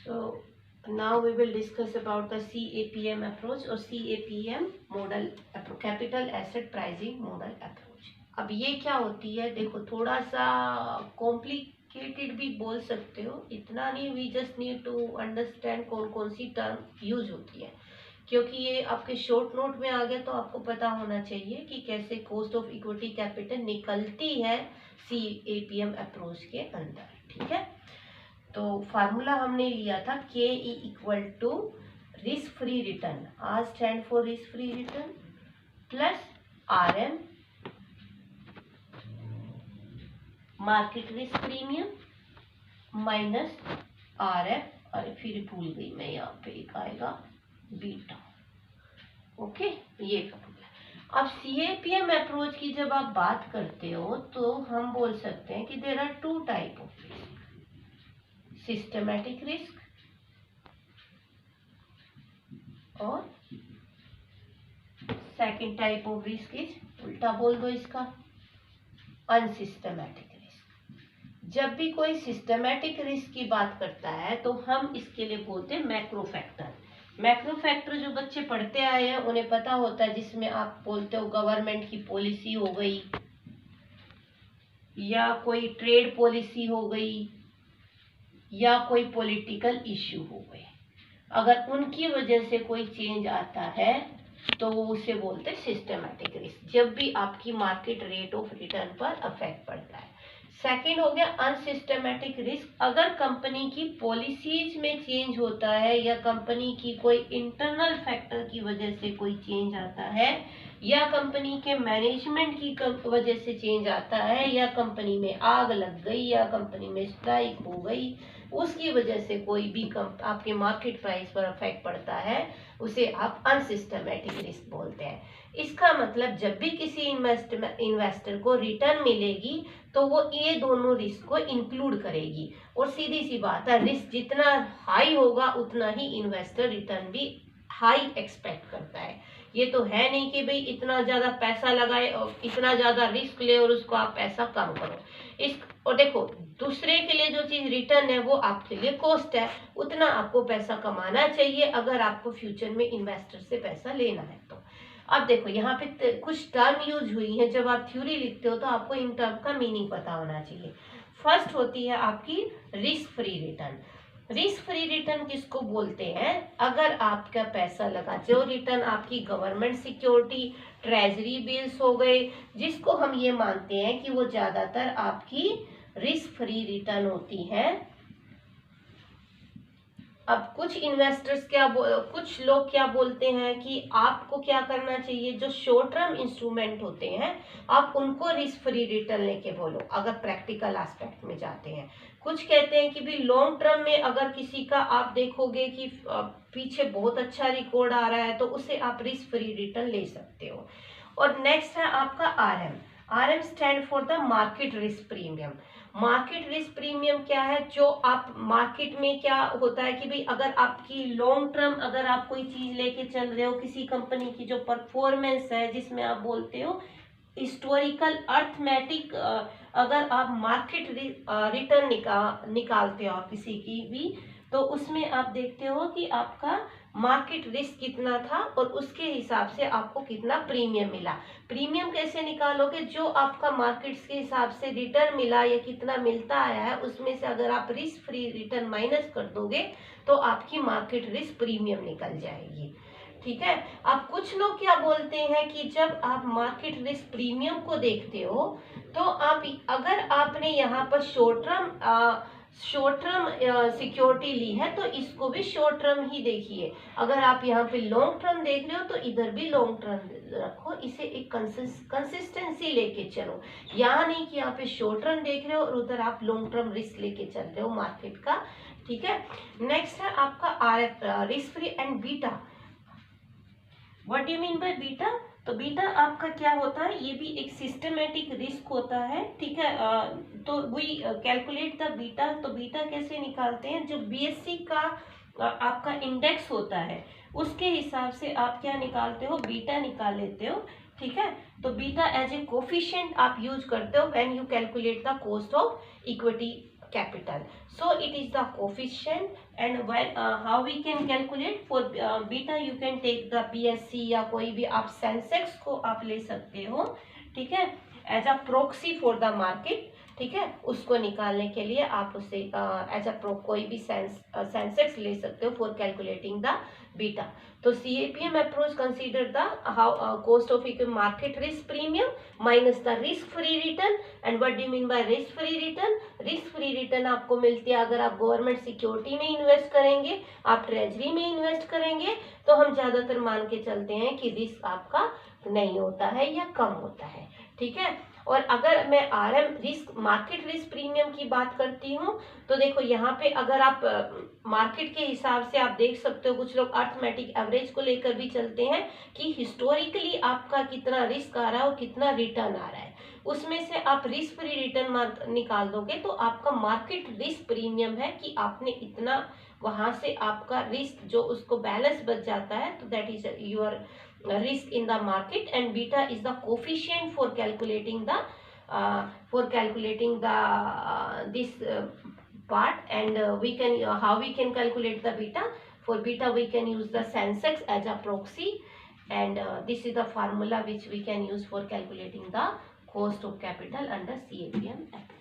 So now we will discuss about the CAPM approach or CAPM model, capital asset pricing model approach. अब ये क्या होती है, देखो थोड़ा सा कॉम्प्लिकेटेड भी बोल सकते हो, इतना नहीं, we just need to understand कौन कौन सी टर्म यूज होती है, क्योंकि ये आपके शॉर्ट नोट में आ गया तो आपको पता होना चाहिए कि कैसे कॉस्ट ऑफ इक्विटी कैपिटल निकलती है CAPM अप्रोच के अंदर। ठीक है, तो फार्मूला हमने लिया था K equal to risk free return, R stand for risk free return, plus RM market risk premium minus RF, अरे फिर भूल गई मैं, यहाँ पे एक आएगा बीटा। ओके, ये फार्मूला। अब CAPM अप्रोच की जब आप बात करते हो तो हम बोल सकते हैं कि there are two type of risk, systematic risk और second type of risk is, उल्टा बोल दो इसका, अनसिस्टमैटिक रिस्क। जब भी कोई सिस्टमैटिक रिस्क की बात करता है तो हम इसके लिए बोलते हैं मैक्रो फैक्टर। मैक्रो फैक्टर जो बच्चे पढ़ते आए हैं उन्हें पता होता है, जिसमें आप बोलते हो गवर्नमेंट की पॉलिसी हो गई या कोई ट्रेड पॉलिसी हो गई या कोई पॉलिटिकल इश्यू हो गए, अगर उनकी वजह से कोई चेंज आता है तो उसे बोलते हैं सिस्टमैटिक रिस्क, जब भी आपकी मार्केट रेट ऑफ रिटर्न पर अफेक्ट पड़ता है। सेकंड हो गया अनसिस्टमैटिक रिस्क, अगर कंपनी की पॉलिसीज में चेंज होता है या कंपनी की कोई इंटरनल फैक्टर की वजह से कोई चेंज आता है या कंपनी के मैनेजमेंट की वजह से चेंज आता है या कंपनी में आग लग गई या कंपनी में स्ट्राइक हो गई, उसकी वजह से कोई भी आपके मार्केट प्राइस पर अफेक्ट पड़ता है, उसे आप अनसिस्टमैटिक रिस्क बोलते हैं। इसका मतलब जब भी किसी इन्वेस्टर को रिटर्न मिलेगी तो वो ये दोनों रिस्क को इंक्लूड करेगी, और सीधी सी बात है, रिस्क जितना हाई होगा उतना ही इन्वेस्टर रिटर्न भी हाई एक्सपेक्ट करता है। ये तो है नहीं कि भाई इतना ज्यादा पैसा लगाए और इतना ज्यादा रिस्क ले और उसको आप पैसा कम करो। और देखो, दूसरे के लिए जो चीज रिटर्न है वो आपके लिए कॉस्ट है, उतना आपको पैसा कमाना चाहिए अगर आपको फ्यूचर में इन्वेस्टर से पैसा लेना है तो। अब देखो यहाँ पे कुछ टर्म यूज हुई है, जब आप थ्योरी लिखते हो तो आपको इन टर्म का मीनिंग पता होना चाहिए। फर्स्ट होती है आपकी risk free return. Risk free return किसको बोलते हैं, अगर आपका पैसा लगा, जो रिटर्न आपकी गवर्नमेंट सिक्योरिटी, ट्रेजरी बिल्स हो गए, जिसको हम ये मानते हैं कि वो ज्यादातर आपकी रिस्क फ्री रिटर्न होती है। अब कुछ इन्वेस्टर्स कुछ लोग क्या बोलते हैं कि आपको क्या करना चाहिए, जो शॉर्ट टर्म इंस्ट्रूमेंट होते हैं आप उनको रिस्क फ्री रिटर्न लेके बोलो, अगर प्रैक्टिकल एस्पेक्ट में जाते हैं। कुछ कहते हैं कि भी लॉन्ग टर्म में अगर किसी का आप देखोगे कि पीछे बहुत अच्छा रिकॉर्ड आ रहा है तो उसे आप रिस्क फ्री रिटर्न ले सकते हो। और नेक्स्ट है आपका RM stand for the market risk premium. Market risk premium क्या है, जो आप मार्केट में क्या होता है कि भाई अगर आपकी लॉन्ग टर्म अगर आप कोई चीज लेके चल रहे हो, किसी कंपनी की जो परफॉर्मेंस है, जिसमें आप बोलते हो हिस्टोरिकल अर्थमेटिक, अगर आप मार्केट रिटर्न निकालते हो आप किसी की भी, तो उसमें आप देखते हो कि आपका मार्केट रिस्क कितना था और उसके हिसाब से आपको कितना प्रीमियम मिला। प्रीमियम कैसे निकालोगे, जो आपका मार्केट के हिसाब से रिटर्न मिला या कितना मिलता आया है उसमें से अगर आप रिस्क फ्री रिटर्न माइनस कर दोगे तो आपकी मार्केट रिस्क प्रीमियम निकल जाएगी। ठीक है, अब कुछ लोग क्या बोलते हैं कि जब आप मार्केट रिस्क प्रीमियम को देखते हो तो आप, अगर आपने यहाँ पर शॉर्ट टर्म सिक्योरिटी ली है तो इसको भी शॉर्ट टर्म ही देखिए, अगर आप यहाँ पे लॉन्ग टर्म देख रहे हो तो इधर भी लॉन्ग टर्म रखो, इसे एक कंसिस्टेंसी लेके चलो। यहाँ नहीं कि यहाँ पे शॉर्ट टर्म देख रहे हो और उधर आप लॉन्ग टर्म रिस्क लेके चल रहे हो मार्केट का। ठीक है, नेक्स्ट है आपका RF risk free and beta. What do you mean by beta, तो बीटा आपका क्या होता है, ये भी एक सिस्टमेटिक रिस्क होता है। ठीक है, तो वी कैलकुलेट द बीटा, तो बीटा कैसे निकालते हैं, जो BSE का आपका इंडेक्स होता है उसके हिसाब से आप क्या निकालते हो, बीटा निकाल लेते हो। ठीक है, तो बीटा एज ए कोफिशिएंट आप यूज करते हो when you calculate the cost of equity capital. So it is the coefficient, and when how we can calculate for beta, you can take the BSE या कोई भी आप Sensex को आप ले सकते हो, ठीक है, as a proxy for the market, ठीक है, उसको निकालने के लिए आप उसे एज अ कोई भी सेंसेक्स ले सकते हो फॉर कैलकुलेटिंग द बीटा. तो CAPM approach consider the cost of equity market risk premium minus the risk free return. And what do mean by risk free return? Risk free return आपको मिलती है अगर आप government security में invest करेंगे, आप treasury में इन्वेस्ट करेंगे, तो हम ज्यादातर मान के चलते हैं कि रिस्क आपका नहीं होता है या कम होता है, ठीक है. और अगर मैं RM risk market risk premium की बात करती हूँ, तो देखो यहाँ पे अगर आप मार्केट के हिसाब से आप देख सकते हो, कुछ लोग अर्थमेटिक एवरेज को लेकर भी चलते हैं कि हिस्टोरिकली आपका कितना रिस्क आ रहा है और कितना रिटर्न आ रहा है, उसमें से आप रिस्क फ्री रिटर्न निकाल दोगे तो आपका मार्केट रिस्क प्रीमियम है कि आपने इतना, वहां से आपका रिस्क जो उसको बैलेंस बच जाता है, तो that is your risk in the market. And beta is the coefficient for calculating the this part. And we can how we can calculate the beta? For beta we can use the Sensex as a proxy, and this is the formula which we can use for calculating the cost of capital under CAPM approach.